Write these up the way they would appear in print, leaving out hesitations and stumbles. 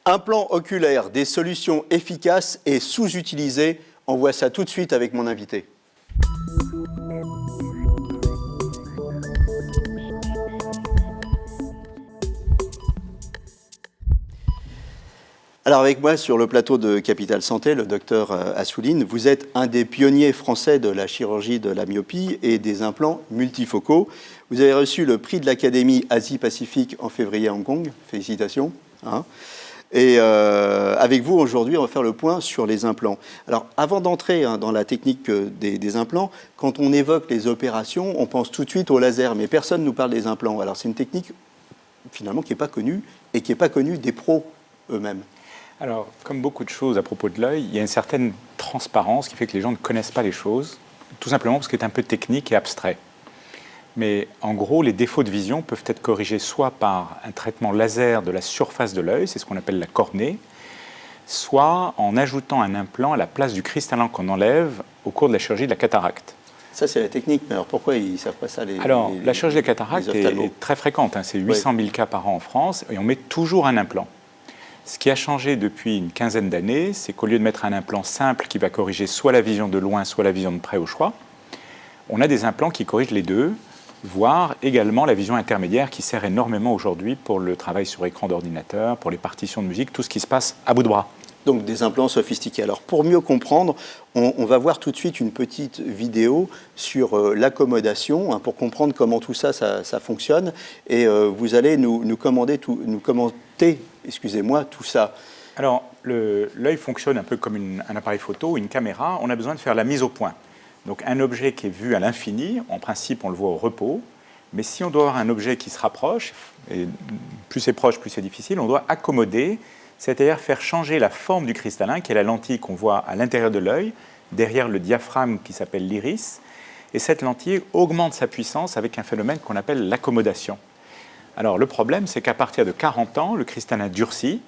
Implants oculaires, des solutions efficaces et sous-utilisées. On voit ça tout de suite avec mon invité. Alors avec moi sur le plateau de Capital Santé, le docteur Assouline, vous êtes un des pionniers français de la chirurgie de la myopie et des implants multifocaux. Vous avez reçu le prix de l'Académie Asie-Pacifique en février à Hong Kong. Félicitations. Et avec vous, aujourd'hui, on va faire le point sur les implants. Alors, avant d'entrer dans la technique des implants, quand on évoque les opérations, on pense tout de suite au laser, mais personne ne nous parle des implants. Alors, c'est une technique, finalement, qui n'est pas connue et qui n'est pas connue des pros eux-mêmes. Alors, comme beaucoup de choses à propos de l'œil, il y a une certaine transparence qui fait que les gens ne connaissent pas les choses, tout simplement parce que c'est un peu technique et abstrait. Mais en gros, les défauts de vision peuvent être corrigés soit par un traitement laser de la surface de l'œil, c'est ce qu'on appelle la cornée, soit en ajoutant un implant à la place du cristallin qu'on enlève au cours de la chirurgie de la cataracte. Ça, c'est la technique, mais alors pourquoi ils ne savent pas ça la chirurgie de la cataracte est très fréquente, c'est 800 000 cas par an en France, et on met toujours un implant. Ce qui a changé depuis une quinzaine d'années, c'est qu'au lieu de mettre un implant simple qui va corriger soit la vision de loin, soit la vision de près au choix, on a des implants qui corrigent les deux, voire également la vision intermédiaire qui sert énormément aujourd'hui pour le travail sur écran d'ordinateur, pour les partitions de musique, tout ce qui se passe à bout de bras. Donc des implants sophistiqués. Alors pour mieux comprendre, on va voir tout de suite une petite vidéo sur l'accommodation, pour comprendre comment tout ça fonctionne. Et vous allez nous commenter tout ça. Alors l'œil fonctionne un peu comme un appareil photo ou une caméra. On a besoin de faire la mise au point. Donc un objet qui est vu à l'infini, en principe on le voit au repos, mais si on doit avoir un objet qui se rapproche, et plus c'est proche, plus c'est difficile, on doit accommoder, c'est-à-dire faire changer la forme du cristallin, qui est la lentille qu'on voit à l'intérieur de l'œil, derrière le diaphragme qui s'appelle l'iris, et cette lentille augmente sa puissance avec un phénomène qu'on appelle l'accommodation. Alors le problème, c'est qu'à partir de 40 ans, le cristallin durcit,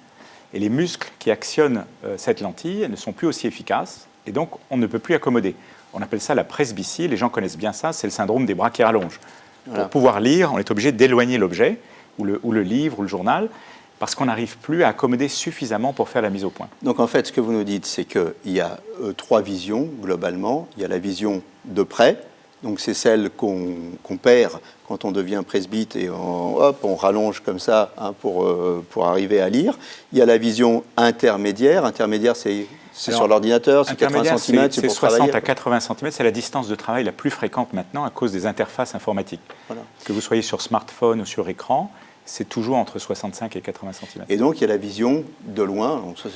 et les muscles qui actionnent cette lentille ne sont plus aussi efficaces, et donc on ne peut plus accommoder. On appelle ça la presbytie, les gens connaissent bien ça, c'est le syndrome des bras qui rallongent. Voilà. Pour pouvoir lire, on est obligé d'éloigner l'objet, ou le livre, ou le journal, parce qu'on n'arrive plus à accommoder suffisamment pour faire la mise au point. Donc en fait, ce que vous nous dites, c'est qu'il y a trois visions, globalement. Il y a la vision de près, donc c'est celle qu'on perd quand on devient presbyte et on rallonge comme ça pour arriver à lire. Il y a la vision intermédiaire. Intermédiaire, c'est sur l'ordinateur, c'est 80 cm, c'est pour travailler. 60 à 80 cm, c'est la distance de travail la plus fréquente maintenant à cause des interfaces informatiques. Voilà. Que vous soyez sur smartphone ou sur écran, c'est toujours entre 65 et 80 cm. Et donc, il y a la vision de loin. Donc ça,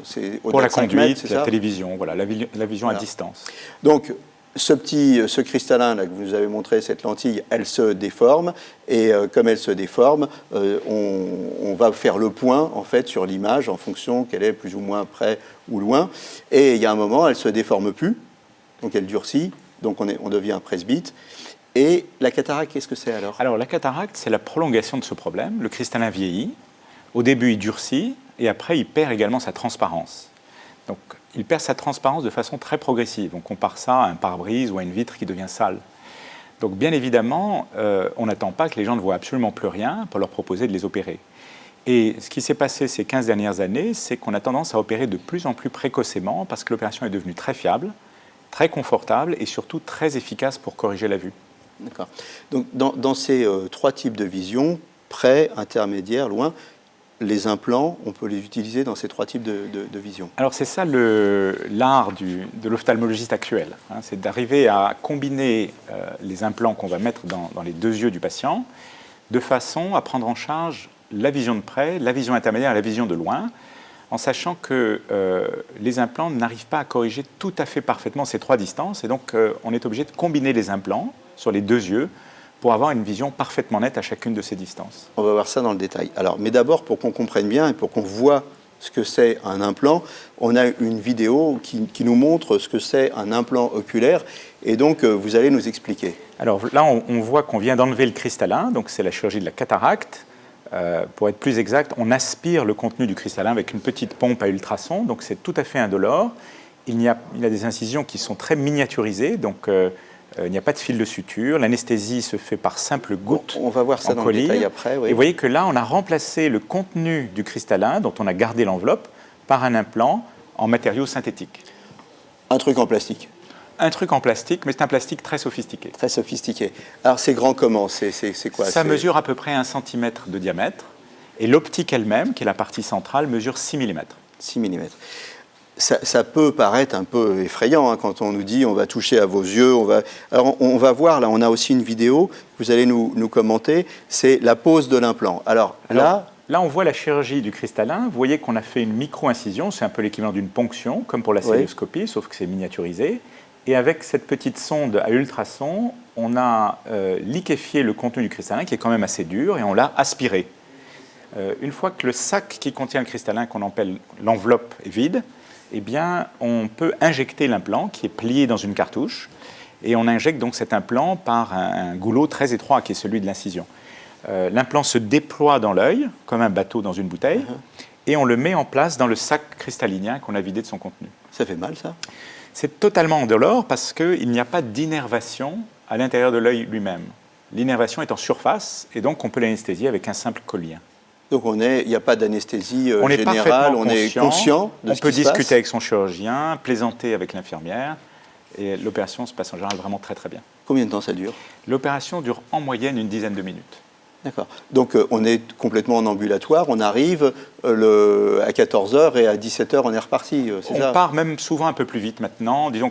c'est pour la conduite, la télévision, voilà, la vision à distance. Donc, ce cristallin là, que vous nous avez montré, cette lentille, elle se déforme. Et comme elle se déforme, on va faire le point en fait, sur l'image en fonction qu'elle est plus ou moins près ou loin. Et il y a un moment, elle ne se déforme plus. Donc, elle durcit. Donc, on devient presbyte. Et la cataracte, qu'est-ce que c'est alors ? Alors la cataracte, c'est la prolongation de ce problème. Le cristallin vieillit. Au début, il durcit et après, il perd également sa transparence. Donc, il perd sa transparence de façon très progressive. On compare ça à un pare-brise ou à une vitre qui devient sale. Donc, bien évidemment, on n'attend pas que les gens ne voient absolument plus rien pour leur proposer de les opérer. Et ce qui s'est passé ces 15 dernières années, c'est qu'on a tendance à opérer de plus en plus précocement parce que l'opération est devenue très fiable, très confortable et surtout très efficace pour corriger la vue. D'accord. Donc, dans ces trois types de vision, près, intermédiaire, loin, les implants, on peut les utiliser dans ces trois types de vision. Alors, c'est ça l'art de l'ophtalmologiste actuel. C'est d'arriver à combiner les implants qu'on va mettre dans les deux yeux du patient de façon à prendre en charge la vision de près, la vision intermédiaire et la vision de loin, en sachant que les implants n'arrivent pas à corriger tout à fait parfaitement ces trois distances. Et donc, on est obligé de combiner les implants sur les deux yeux pour avoir une vision parfaitement nette à chacune de ces distances. On va voir ça dans le détail. Alors, mais d'abord, pour qu'on comprenne bien et pour qu'on voit ce que c'est un implant, on a une vidéo qui nous montre ce que c'est un implant oculaire. Et donc, vous allez nous expliquer. Alors là, on voit qu'on vient d'enlever le cristallin, donc c'est la chirurgie de la cataracte. Pour être plus exact, on aspire le contenu du cristallin avec une petite pompe à ultrasons, donc c'est tout à fait indolore. Il y a des incisions qui sont très miniaturisées, donc Il n'y a pas de fil de suture. L'anesthésie se fait par simple goutte. On va voir ça dans le détail après. Oui. Et vous voyez que là, on a remplacé le contenu du cristallin, dont on a gardé l'enveloppe, par un implant en matériaux synthétiques. Un truc en plastique. Un truc en plastique, mais c'est un plastique très sophistiqué. Très sophistiqué. Alors, c'est grand comment? C'est quoi? Ça mesure à peu près 1 cm de diamètre. Et l'optique elle-même, qui est la partie centrale, mesure 6 mm. 6 mm. Ça peut paraître un peu effrayant quand on nous dit on va toucher à vos yeux. Alors, on va voir, là, on a aussi une vidéo que vous allez nous commenter. C'est la pose de l'implant. Alors là, on voit la chirurgie du cristallin. Vous voyez qu'on a fait une micro-incision. C'est un peu l'équivalent d'une ponction, comme pour la célioscopie, sauf que c'est miniaturisé. Et avec cette petite sonde à ultrasons, on a liquéfié le contenu du cristallin, qui est quand même assez dur, et on l'a aspiré. Une fois que le sac qui contient le cristallin, qu'on appelle l'enveloppe, est vide, eh bien, on peut injecter l'implant, qui est plié dans une cartouche, et on injecte donc cet implant par un goulot très étroit, qui est celui de l'incision. L'implant se déploie dans l'œil, comme un bateau dans une bouteille, et on le met en place dans le sac cristallinien qu'on a vidé de son contenu. Ça fait mal, ça? C'est totalement indolore parce qu'il n'y a pas d'innervation à l'intérieur de l'œil lui-même. L'innervation est en surface, et donc on peut l'anesthésier avec un simple collier. Donc il n'y a pas d'anesthésie générale, on est conscient de ce qui se passe. On peut discuter avec son chirurgien, plaisanter avec l'infirmière, et l'opération se passe en général vraiment très très bien. Combien de temps ça dure? L'opération dure en moyenne une dizaine de minutes. D'accord. Donc on est complètement en ambulatoire, on arrive à 14h et à 17h on est reparti, c'est ça? On part même souvent un peu plus vite maintenant, disons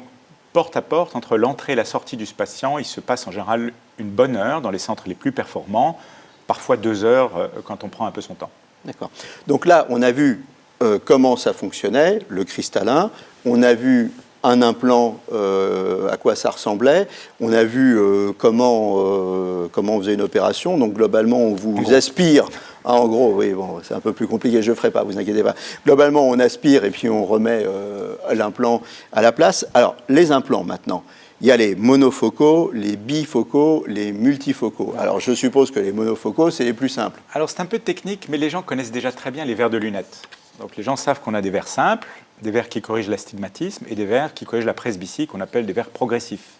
porte à porte, entre l'entrée et la sortie du patient, il se passe en général une bonne heure dans les centres les plus performants, parfois 2 heures quand on prend un peu son temps. D'accord. Donc là, on a vu comment ça fonctionnait, le cristallin, on a vu un implant, à quoi ça ressemblait, on a vu comment on faisait une opération, donc globalement on vous aspire, en gros, oui, bon, c'est un peu plus compliqué, je ne le ferai pas, vous inquiétez pas. Globalement on aspire et puis on remet l'implant à la place. Alors, les implants maintenant. Il y a les monofocaux, les bifocaux, les multifocaux. Alors, je suppose que les monofocaux, c'est les plus simples. Alors, c'est un peu technique, mais les gens connaissent déjà très bien les verres de lunettes. Donc, les gens savent qu'on a des verres simples, des verres qui corrigent l'astigmatisme et des verres qui corrigent la presbytie, qu'on appelle des verres progressifs.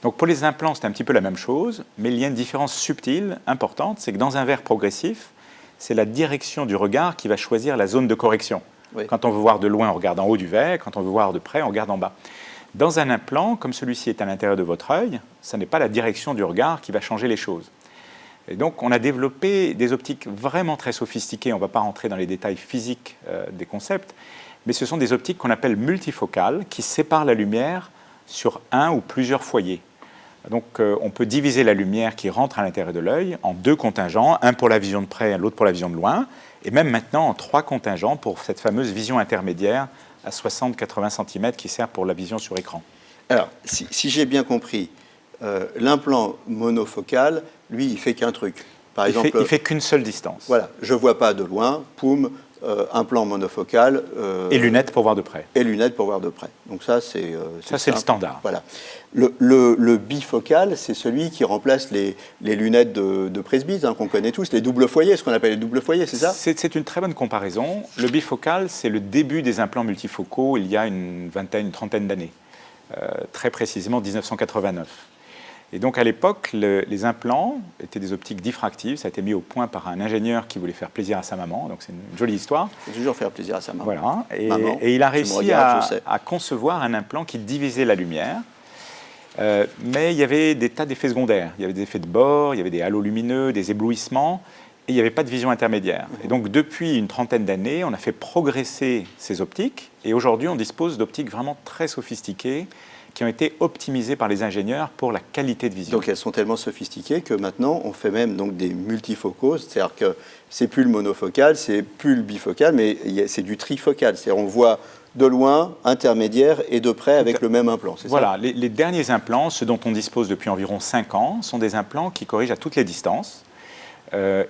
Donc, pour les implants, c'est un petit peu la même chose, mais il y a une différence subtile, importante, c'est que dans un verre progressif, c'est la direction du regard qui va choisir la zone de correction. Oui. Quand on veut voir de loin, on regarde en haut du verre, quand on veut voir de près, on regarde en bas. Dans un implant, comme celui-ci est à l'intérieur de votre œil, ce n'est pas la direction du regard qui va changer les choses. Et donc, on a développé des optiques vraiment très sophistiquées. On ne va pas rentrer dans les détails physiques des concepts, mais ce sont des optiques qu'on appelle multifocales, qui séparent la lumière sur un ou plusieurs foyers. Donc, on peut diviser la lumière qui rentre à l'intérieur de l'œil en 2 contingents, un pour la vision de près, l'autre pour la vision de loin, et même maintenant en 3 contingents pour cette fameuse vision intermédiaire à 60-80 cm qui sert pour la vision sur écran. Alors, si j'ai bien compris, l'implant monofocal, lui, il fait qu'un truc. Par exemple, il fait qu'une seule distance. Voilà, je ne vois pas de loin, poum, implant monofocal. Et lunettes pour voir de près. Et lunettes pour voir de près. Donc ça, c'est le standard. Voilà. Le bifocal, c'est celui qui remplace les lunettes de presbyte qu'on connaît tous, les doubles foyers, ce qu'on appelle les doubles foyers, c'est ça? C'est une très bonne comparaison. Le bifocal, c'est le début des implants multifocaux il y a une trentaine d'années, très précisément 1989. Et donc à l'époque, les implants étaient des optiques diffractives. Ça a été mis au point par un ingénieur qui voulait faire plaisir à sa maman. Donc c'est une jolie histoire. Il faut toujours faire plaisir à sa maman. Voilà. Maman, et il a réussi à concevoir un implant qui divisait la lumière. Mais il y avait des tas d'effets secondaires. Il y avait des effets de bord, il y avait des halos lumineux, des éblouissements, et il n'y avait pas de vision intermédiaire. Et donc depuis une trentaine d'années, on a fait progresser ces optiques, et aujourd'hui on dispose d'optiques vraiment très sophistiquées, qui ont été optimisées par les ingénieurs pour la qualité de vision. Donc elles sont tellement sophistiquées que maintenant on fait même donc des multifocaux, c'est-à-dire que c'est plus le monofocal, c'est plus le bifocal, mais c'est du trifocal, c'est-à-dire on voit de loin, intermédiaire et de près avec le même implant, c'est ça? Voilà, les derniers implants, ceux dont on dispose depuis environ 5 ans, sont des implants qui corrigent à toutes les distances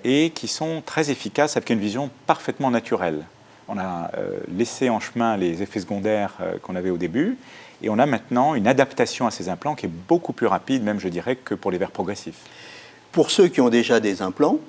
et qui sont très efficaces avec une vision parfaitement naturelle. On a laissé en chemin les effets secondaires qu'on avait au début et on a maintenant une adaptation à ces implants qui est beaucoup plus rapide, même je dirais, que pour les verres progressifs. Pour ceux qui ont déjà des implants,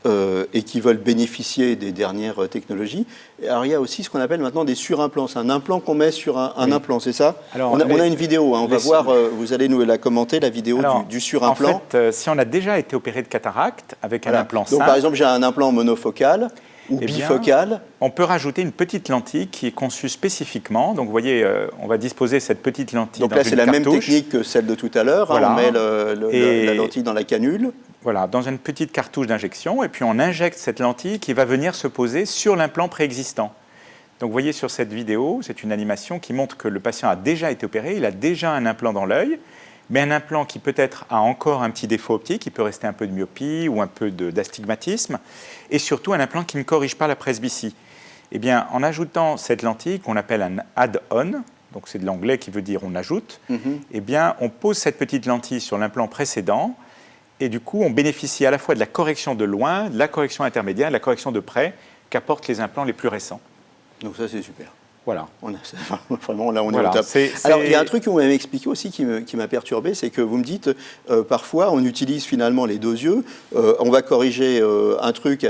et qui veulent bénéficier des dernières technologies. Alors, il y a aussi ce qu'on appelle maintenant des surimplants. C'est un implant qu'on met sur un implant, c'est ça? Alors, on a une vidéo, hein, on va voir, vous allez nous la commenter, la vidéo du surimplant. En fait, si on a déjà été opéré de cataracte avec un implant Donc, simple, par exemple, j'ai un implant monofocal ou bifocal. On peut rajouter une petite lentille qui est conçue spécifiquement. Donc, vous voyez, on va disposer cette petite lentille donc dans là, une c'est la cartouche. même technique que celle de tout à l'heure. Voilà. On met la lentille dans la canule. Voilà, dans une petite cartouche d'injection, et puis on injecte cette lentille qui va venir se poser sur l'implant préexistant. Donc vous voyez sur cette vidéo, c'est une animation qui montre que le patient a déjà été opéré, il a déjà un implant dans l'œil, mais un implant qui peut-être a encore un petit défaut optique, il peut rester un peu de myopie ou un peu d'astigmatisme, et surtout un implant qui ne corrige pas la presbytie. Eh bien, en ajoutant cette lentille qu'on appelle un add-on, donc c'est de l'anglais qui veut dire on ajoute, eh bien on pose cette petite lentille sur l'implant précédent, et du coup, on bénéficie à la fois de la correction de loin, de la correction intermédiaire, de la correction de près qu'apportent les implants les plus récents. Donc ça, c'est super. Voilà. Vraiment, là, on est au top. Alors, il y a un truc que vous m'avez expliqué aussi qui m'a perturbé, c'est que vous me dites, parfois, on utilise finalement les deux yeux, on va corriger un truc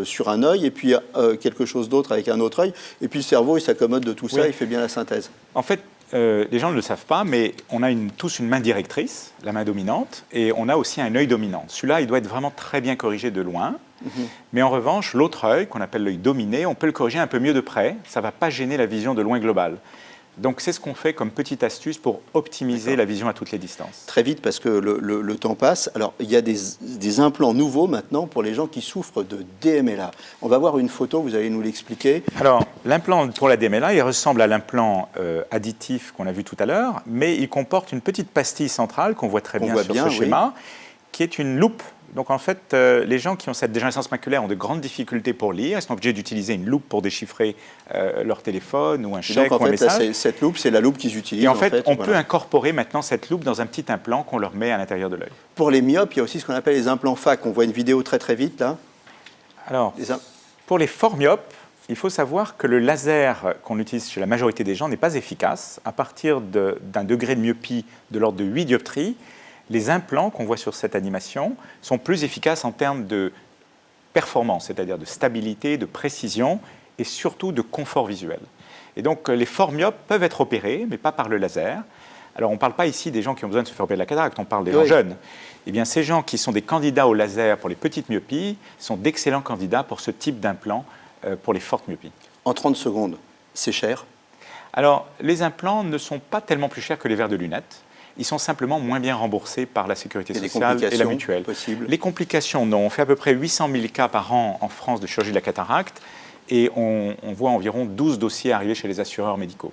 sur un œil, et puis quelque chose d'autre avec un autre œil, et puis le cerveau, il s'accommode de tout ça, il fait bien la synthèse. En fait, les gens ne le savent pas, mais on a tous une main directrice, la main dominante, et on a aussi un œil dominant. Celui-là, il doit être vraiment très bien corrigé de loin. Mais en revanche, l'autre œil, qu'on appelle l'œil dominé, on peut le corriger un peu mieux de près. Ça ne va pas gêner la vision de loin globale. Donc c'est ce qu'on fait comme petite astuce pour optimiser la vision à toutes les distances. Très vite, parce que le temps passe. Alors, il y a des implants nouveaux maintenant pour les gens qui souffrent de DMLA. On va voir une photo, vous allez nous l'expliquer. Alors, l'implant pour la DMLA, il ressemble à l'implant additif qu'on a vu tout à l'heure, mais il comporte une petite pastille centrale qu'on voit très bien sur ce schéma, qui est une loupe. Donc en fait, les gens qui ont cette dégénérescence maculaire ont de grandes difficultés pour lire. Ils sont obligés d'utiliser une loupe pour déchiffrer leur téléphone ou un chèque ou un message. Là, cette loupe, c'est la loupe qu'ils utilisent. Et en fait, on peut incorporer maintenant cette loupe dans un petit implant qu'on leur met à l'intérieur de l'œil. Pour les myopes, il y a aussi ce qu'on appelle les implants FAC. On voit une vidéo très très vite là. Alors, pour les forts myopes, il faut savoir que le laser qu'on utilise chez la majorité des gens n'est pas efficace. À partir d'un degré de myopie de l'ordre de 8 dioptries, les implants qu'on voit sur cette animation sont plus efficaces en termes de performance, c'est-à-dire de stabilité, de précision et surtout de confort visuel. Et donc les forts myopes peuvent être opérés, mais pas par le laser. Alors on ne parle pas ici des gens qui ont besoin de se faire opérer de la cataracte, on parle des gens jeunes. Eh bien ces gens qui sont des candidats au laser pour les petites myopies sont d'excellents candidats pour ce type d'implant pour les fortes myopies. En 30 secondes, c'est cher? Alors les implants ne sont pas tellement plus chers que les verres de lunettes. Ils sont simplement moins bien remboursés par la sécurité sociale et la mutuelle. Les complications, non. On fait à peu près 800 000 cas par an en France de chirurgie de la cataracte et on voit environ 12 dossiers arriver chez les assureurs médicaux.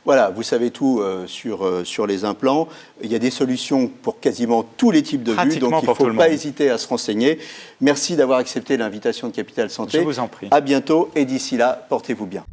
Voilà, vous savez tout sur les implants. Il y a des solutions pour quasiment tous les types de vues, donc il ne faut pas hésiter à se renseigner. Merci d'avoir accepté l'invitation de Capital Santé. Je vous en prie. À bientôt et d'ici là, portez-vous bien.